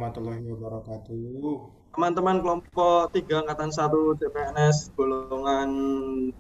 warahmatullahi wabarakatuh. Teman-teman kelompok 3 angkatan 1 CPNS golongan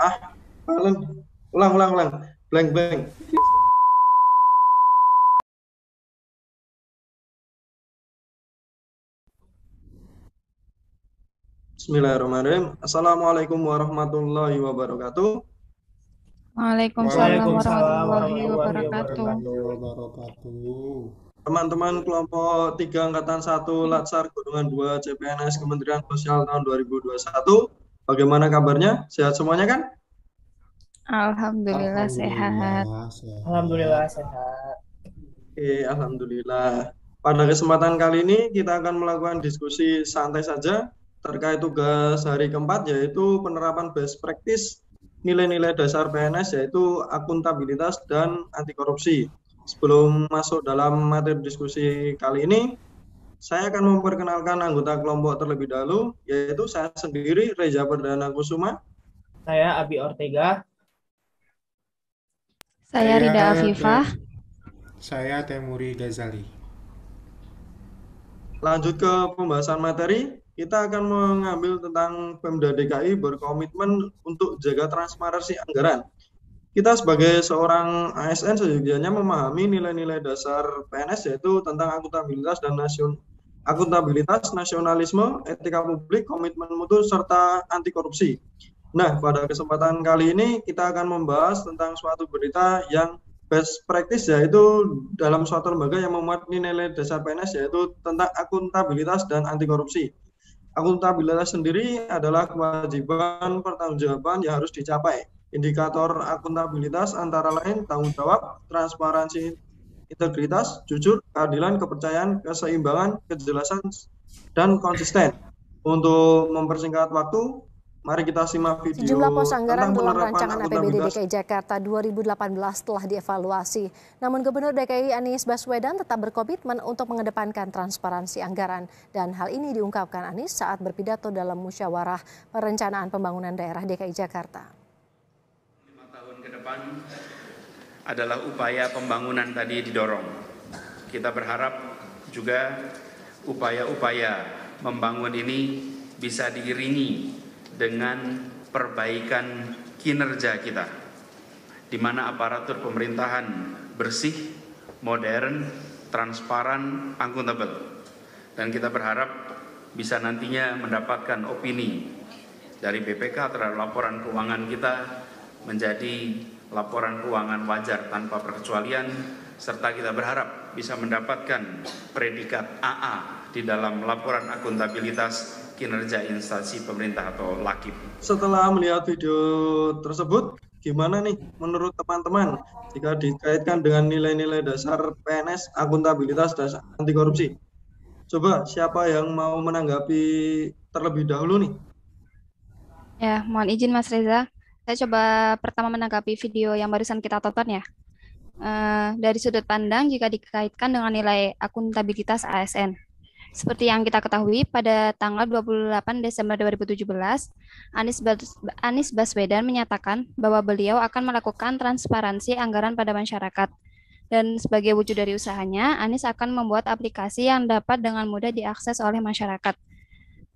ah ulang ulang ulang ulang blank blank. Bismillahirrahmanirrahim. Assalamualaikum warahmatullahi wabarakatuh. Waalaikumsalam Waalaikumsalam warahmatullahi wabarakatuh. warahmatullahi wabarakatuh. Teman-teman kelompok 3 angkatan 1 Latsar golongan 2 CPNS Kementerian Sosial tahun 2021. Bagaimana kabarnya? Sehat semuanya kan? Alhamdulillah sehat. Alhamdulillah sehat. Alhamdulillah. Pada kesempatan kali ini kita akan melakukan diskusi santai saja terkait tugas hari keempat, yaitu penerapan best practice nilai-nilai dasar PNS, yaitu akuntabilitas dan anti korupsi. Sebelum masuk dalam materi diskusi kali ini, saya akan memperkenalkan anggota kelompok terlebih dahulu, yaitu saya sendiri, Reza Perdana Kusuma. Saya Abi Ortega. Saya Rida Afifah. Saya Temuri Ghazali. Lanjut ke pembahasan materi, kita akan mengambil tentang Pemda DKI berkomitmen untuk jaga transparansi anggaran. Kita sebagai seorang ASN sejujurnya memahami nilai-nilai dasar PNS, yaitu tentang akuntabilitas dan akuntabilitas, nasionalisme, etika publik, komitmen mutu, serta anti korupsi. Nah, pada kesempatan kali ini kita akan membahas tentang suatu berita yang best practice, yaitu dalam suatu lembaga yang memuat nilai dasar PNS, yaitu tentang akuntabilitas dan anti korupsi. Akuntabilitas sendiri adalah kewajiban pertanggungjawaban yang harus dicapai. Indikator akuntabilitas antara lain tanggung jawab, transparansi, integritas, jujur, keadilan, kepercayaan, keseimbangan, kejelasan, dan konsisten. Untuk mempersingkat waktu, mari kita simak video sejumlah pos anggaran tentang dalam penerapan rancangan APBD akuntabilitas. DKI Jakarta 2018 telah dievaluasi. Namun Gubernur DKI Anies Baswedan tetap berkomitmen untuk mengedepankan transparansi anggaran. Dan hal ini diungkapkan Anies saat berpidato dalam musyawarah perencanaan pembangunan daerah DKI Jakarta. 5 tahun ke depan adalah upaya pembangunan tadi didorong. Kita berharap juga upaya-upaya membangun ini bisa diiringi dengan perbaikan kinerja kita, di mana aparatur pemerintahan bersih, modern, transparan, akuntabel. Dan kita berharap bisa nantinya mendapatkan opini dari BPK terhadap laporan keuangan kita menjadi laporan keuangan wajar tanpa perkecualian, serta kita berharap bisa mendapatkan predikat AA di dalam laporan akuntabilitas kinerja instansi pemerintah atau LAKIP. Setelah melihat video tersebut, gimana nih menurut teman-teman jika dikaitkan dengan nilai-nilai dasar PNS, akuntabilitas, dan anti korupsi? Coba siapa yang mau menanggapi terlebih dahulu nih? Ya, mohon izin Mas Reza. Saya coba pertama menanggapi video yang barusan kita tonton ya. Dari sudut pandang jika dikaitkan dengan nilai akuntabilitas ASN. Seperti yang kita ketahui, pada tanggal 28 Desember 2017, Anies Baswedan menyatakan bahwa beliau akan melakukan transparansi anggaran pada masyarakat. Dan sebagai wujud dari usahanya, Anies akan membuat aplikasi yang dapat dengan mudah diakses oleh masyarakat.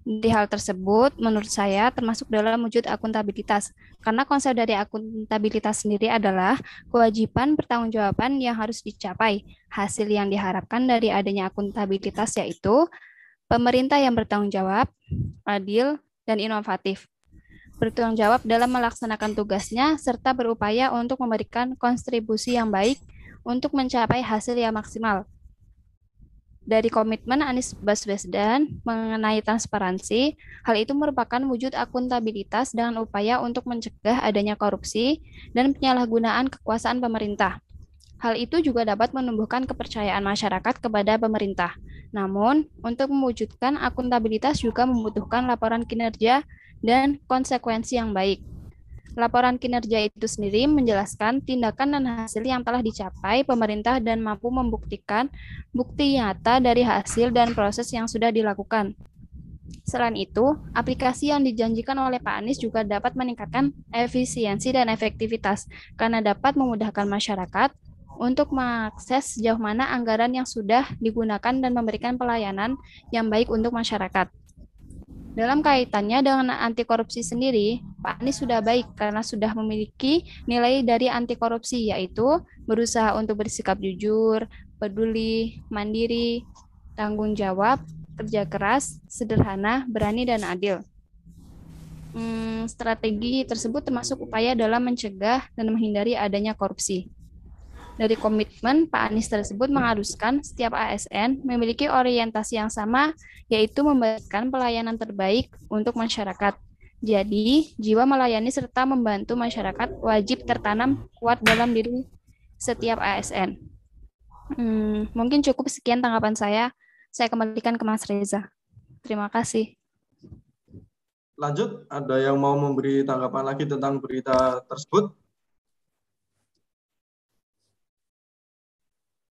Di hal tersebut, menurut saya termasuk dalam wujud akuntabilitas, karena konsep dari akuntabilitas sendiri adalah kewajiban pertanggungjawaban yang harus dicapai. Hasil yang diharapkan dari adanya akuntabilitas yaitu pemerintah yang bertanggung jawab, adil, dan inovatif. Bertanggung jawab dalam melaksanakan tugasnya, serta berupaya untuk memberikan kontribusi yang baik untuk mencapai hasil yang maksimal. Dari komitmen Anies Baswedan mengenai transparansi, hal itu merupakan wujud akuntabilitas dengan upaya untuk mencegah adanya korupsi dan penyalahgunaan kekuasaan pemerintah. Hal itu juga dapat menumbuhkan kepercayaan masyarakat kepada pemerintah. Namun, untuk mewujudkan akuntabilitas juga membutuhkan laporan kinerja dan konsekuensi yang baik. Laporan kinerja itu sendiri menjelaskan tindakan dan hasil yang telah dicapai pemerintah dan mampu membuktikan bukti nyata dari hasil dan proses yang sudah dilakukan. Selain itu, aplikasi yang dijanjikan oleh Pak Anies juga dapat meningkatkan efisiensi dan efektivitas karena dapat memudahkan masyarakat untuk mengakses sejauh mana anggaran yang sudah digunakan dan memberikan pelayanan yang baik untuk masyarakat. Dalam kaitannya dengan anti korupsi sendiri, Pak Anies sudah baik karena sudah memiliki nilai dari anti korupsi, yaitu berusaha untuk bersikap jujur, peduli, mandiri, tanggung jawab, kerja keras, sederhana, berani, dan adil. Strategi tersebut termasuk upaya dalam mencegah dan menghindari adanya korupsi. Dari komitmen, Pak Anies tersebut mengharuskan setiap ASN memiliki orientasi yang sama, yaitu memberikan pelayanan terbaik untuk masyarakat. Jadi, jiwa melayani serta membantu masyarakat wajib tertanam kuat dalam diri setiap ASN. Mungkin cukup sekian tanggapan saya. Saya kembalikan ke Mas Reza. Terima kasih. Lanjut, ada yang mau memberi tanggapan lagi tentang berita tersebut?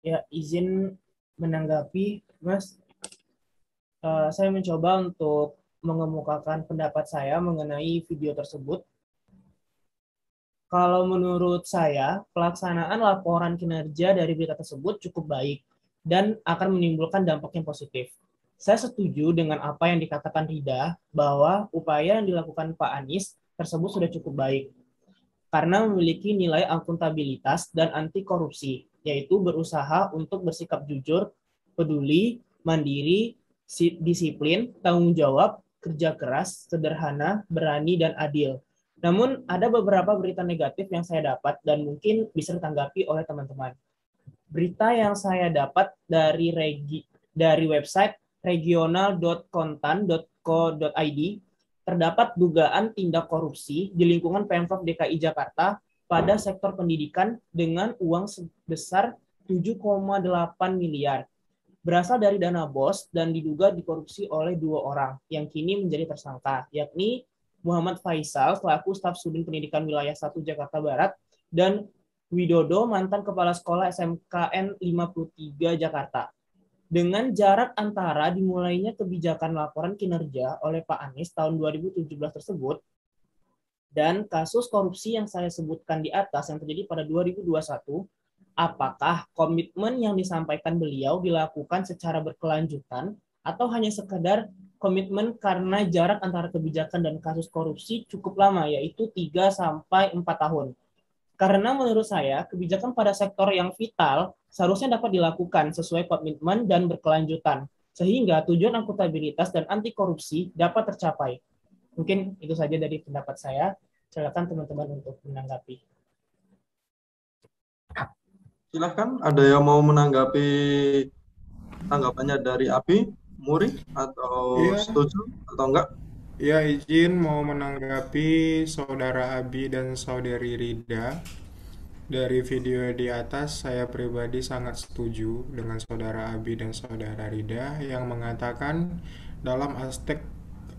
Ya, izin menanggapi, Mas. Saya mencoba untuk mengemukakan pendapat saya mengenai video tersebut. Kalau menurut saya, pelaksanaan laporan kinerja dari berita tersebut cukup baik dan akan menimbulkan dampak yang positif. Saya setuju dengan apa yang dikatakan Rida, bahwa upaya yang dilakukan Pak Anies tersebut sudah cukup baik, karena memiliki nilai akuntabilitas dan anti korupsi, yaitu berusaha untuk bersikap jujur, peduli, mandiri, disiplin, tanggung jawab, kerja keras, sederhana, berani, dan adil. Namun ada beberapa berita negatif yang saya dapat dan mungkin bisa ditanggapi oleh teman-teman. Berita yang saya dapat dari website regional.kontan.co.id terdapat dugaan tindak korupsi di lingkungan Pemprov DKI Jakarta pada sektor pendidikan dengan uang sebesar 7,8 miliar. Berasal dari dana BOS dan diduga dikorupsi oleh 2 orang yang kini menjadi tersangka, yakni Muhammad Faisal selaku staf Sudin Pendidikan Wilayah 1 Jakarta Barat dan Widodo mantan Kepala Sekolah SMKN 53 Jakarta. Dengan jarak antara dimulainya kebijakan laporan kinerja oleh Pak Anies tahun 2017 tersebut dan kasus korupsi yang saya sebutkan di atas yang terjadi pada 2021, apakah komitmen yang disampaikan beliau dilakukan secara berkelanjutan atau hanya sekedar komitmen karena jarak antara kebijakan dan kasus korupsi cukup lama, yaitu 3-4 tahun. Karena menurut saya, kebijakan pada sektor yang vital seharusnya dapat dilakukan sesuai komitmen dan berkelanjutan, sehingga tujuan akuntabilitas dan anti korupsi dapat tercapai. Mungkin itu saja dari pendapat saya. Silakan teman-teman untuk menanggapi. Silahkan, ada yang mau menanggapi tanggapannya dari Abi, Muri, atau Iya. setuju atau enggak? Ya, izin mau menanggapi Saudara Abi dan Saudari Rida. Dari video di atas, saya pribadi sangat setuju dengan Saudara Abi dan Saudara Rida yang mengatakan dalam aspek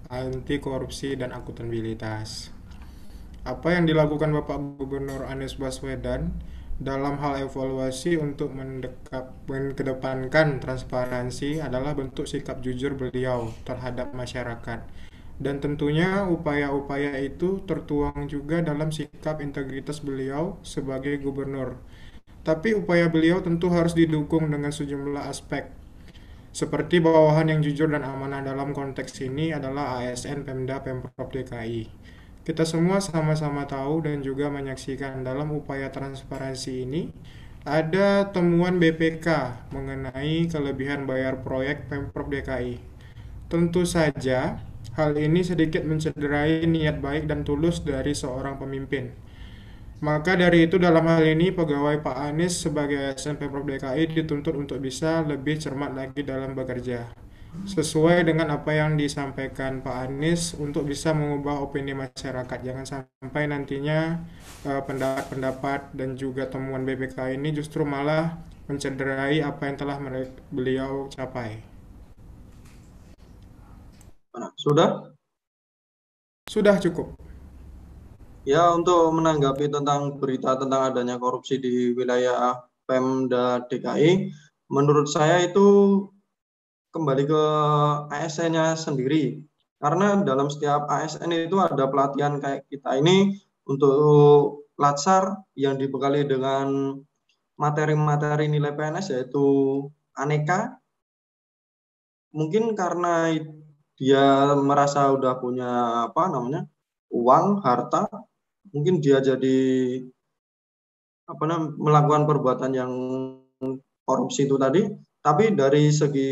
anti korupsi dan akuntabilitas. Apa yang dilakukan Bapak Gubernur Anies Baswedan dalam hal evaluasi untuk mengedepankan transparansi adalah bentuk sikap jujur beliau terhadap masyarakat. Dan tentunya upaya-upaya itu tertuang juga dalam sikap integritas beliau sebagai gubernur. Tapi upaya beliau tentu harus didukung dengan sejumlah aspek. Seperti bawahan yang jujur dan amanah dalam konteks ini adalah ASN Pemda Pemprov DKI. Kita semua sama-sama tahu dan juga menyaksikan dalam upaya transparansi ini ada temuan BPK mengenai kelebihan bayar proyek Pemprov DKI. Tentu saja hal ini sedikit mencederai niat baik dan tulus dari seorang pemimpin. Maka dari itu dalam hal ini pegawai Pak Anies sebagai ASN Pemprov DKI dituntut untuk bisa lebih cermat lagi dalam bekerja. Sesuai dengan apa yang disampaikan Pak Anies untuk bisa mengubah opini masyarakat. Jangan sampai nantinya pendapat-pendapat dan juga temuan BPK ini justru malah mencederai apa yang telah beliau capai. Sudah? Sudah cukup. Ya, untuk menanggapi tentang berita tentang adanya korupsi di wilayah Pemda DKI, menurut saya itu kembali ke ASN-nya sendiri. Karena dalam setiap ASN itu ada pelatihan kayak kita ini untuk Latsar yang dibekali dengan materi-materi nilai PNS yaitu aneka. Mungkin karena dia merasa udah punya uang, harta, mungkin dia jadi melakukan perbuatan yang korupsi itu tadi. Tapi dari segi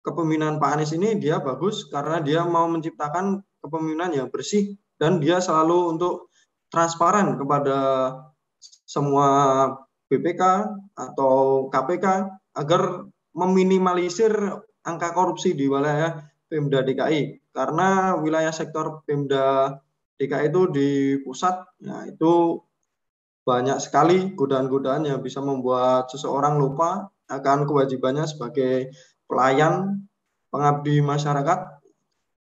kepemimpinan Pak Anies ini dia bagus karena dia mau menciptakan kepemimpinan yang bersih dan dia selalu untuk transparan kepada semua BPK atau KPK agar meminimalisir angka korupsi di wilayah Pemda DKI. Karena wilayah sektor Pemda DKI itu di pusat, nah itu banyak sekali godaan-godaan yang bisa membuat seseorang lupa akan kewajibannya sebagai pelayan, pengabdi masyarakat.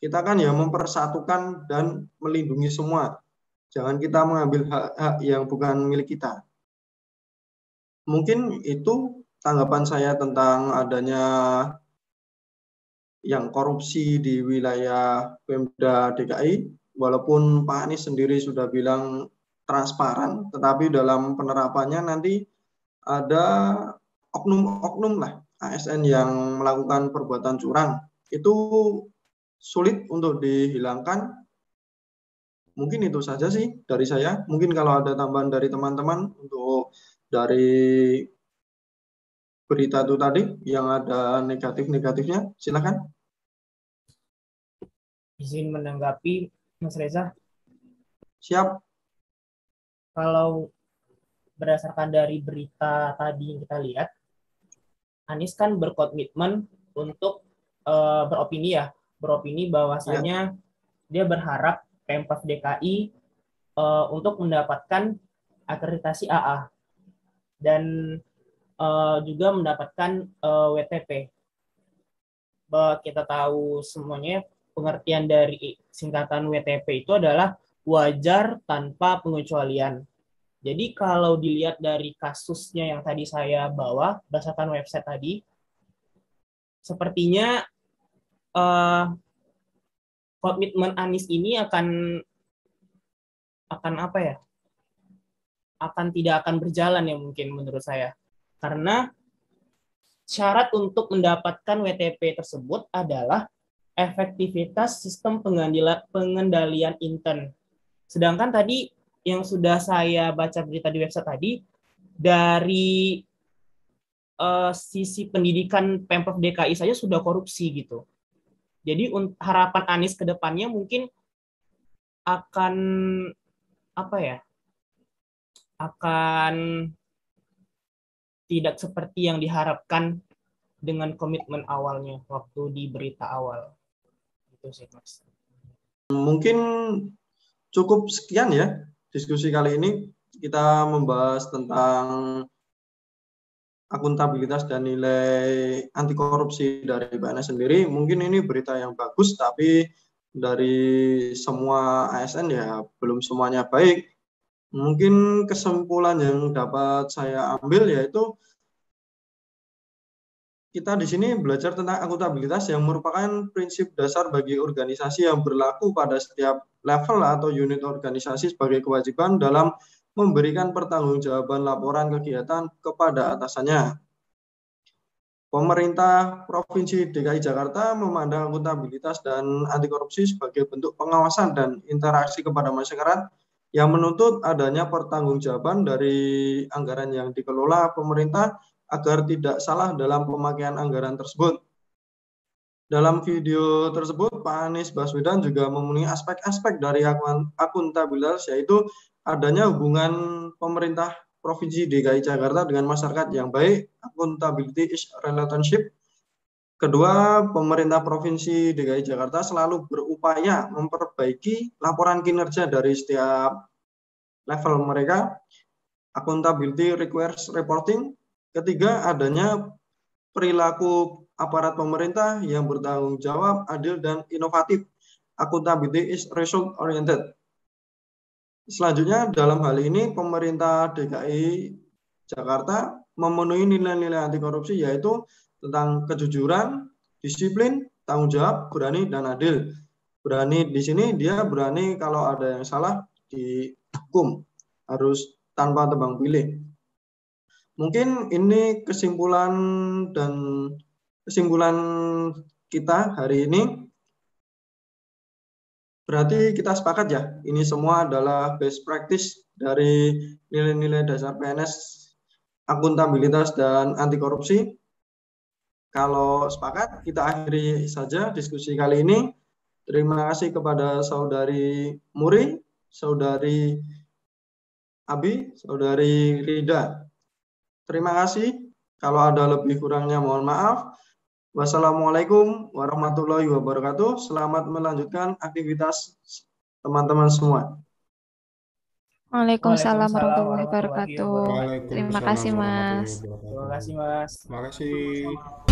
Kita kan ya mempersatukan dan melindungi semua. Jangan kita mengambil hak-hak yang bukan milik kita. Mungkin itu tanggapan saya tentang adanya yang korupsi di wilayah Pemda DKI. Walaupun Pak Anies sendiri sudah bilang transparan, tetapi dalam penerapannya nanti ada oknum-oknum lah ASN yang melakukan perbuatan curang. Itu sulit untuk dihilangkan. Mungkin itu saja sih dari saya. Mungkin kalau ada tambahan dari teman-teman untuk dari berita itu tadi yang ada negatif-negatifnya, silakan. Izin menanggapi, Mas Reza. Siap. Kalau berdasarkan dari berita tadi yang kita lihat, Anies kan berkomitmen untuk beropini bahwasanya dia berharap Pemprov DKI untuk mendapatkan akreditasi AA dan juga mendapatkan WTP. Bahwa kita tahu semuanya pengertian dari singkatan WTP itu adalah wajar tanpa pengecualian. Jadi kalau dilihat dari kasusnya yang tadi saya bawa berdasarkan website tadi, sepertinya komitmen Anies ini akan tidak akan berjalan ya mungkin menurut saya. Karena syarat untuk mendapatkan WTP tersebut adalah efektivitas sistem pengendalian intern. Sedangkan tadi yang sudah saya baca berita di website tadi, dari sisi pendidikan Pemprov DKI saja sudah korupsi gitu. Jadi harapan Anies ke depannya mungkin akan tidak seperti yang diharapkan dengan komitmen awalnya waktu di berita awal. Itu sih, Mas. Mungkin cukup sekian ya diskusi kali ini. Kita membahas tentang akuntabilitas dan nilai anti korupsi dari PNS sendiri. Mungkin ini berita yang bagus, tapi dari semua ASN ya belum semuanya baik. Mungkin kesimpulan yang dapat saya ambil yaitu kita di sini belajar tentang akuntabilitas yang merupakan prinsip dasar bagi organisasi yang berlaku pada setiap level atau unit organisasi sebagai kewajiban dalam memberikan pertanggungjawaban laporan kegiatan kepada atasannya. Pemerintah Provinsi DKI Jakarta memandang akuntabilitas dan anti korupsi sebagai bentuk pengawasan dan interaksi kepada masyarakat yang menuntut adanya pertanggungjawaban dari anggaran yang dikelola pemerintah agar tidak salah dalam pemakaian anggaran tersebut. Dalam video tersebut, Pak Anies Baswedan juga memenuhi aspek-aspek dari akuntabilitas, yaitu adanya hubungan pemerintah Provinsi DKI Jakarta dengan masyarakat yang baik, accountability is relationship. Kedua, pemerintah Provinsi DKI Jakarta selalu berupaya memperbaiki laporan kinerja dari setiap level mereka. Accountability requires reporting. Ketiga, adanya perilaku aparat pemerintah yang bertanggung jawab, adil, dan inovatif. Accountability is result oriented. Selanjutnya, dalam hal ini pemerintah DKI Jakarta memenuhi nilai-nilai anti korupsi, yaitu tentang kejujuran, disiplin, tanggung jawab, berani, dan adil. Berani di sini dia berani kalau ada yang salah dihukum, harus tanpa tebang pilih. Mungkin ini kesimpulan kita hari ini. Berarti kita sepakat ya, ini semua adalah best practice dari nilai-nilai dasar PNS, akuntabilitas dan anti korupsi. Kalau sepakat, kita akhiri saja diskusi kali ini. Terima kasih kepada Saudari Muri, Saudari Abi, Saudari Rida. Terima kasih. Kalau ada lebih kurangnya mohon maaf. Wassalamualaikum warahmatullahi wabarakatuh. Selamat melanjutkan aktivitas teman-teman semua. Waalaikumsalam warahmatullahi warahmatullahi wabarakatuh. wabarakatuh. Terima Waalaikumsalam kasih, Mas. warahmatullahi Terima wabarakatuh. kasih, Mas. Terima kasih.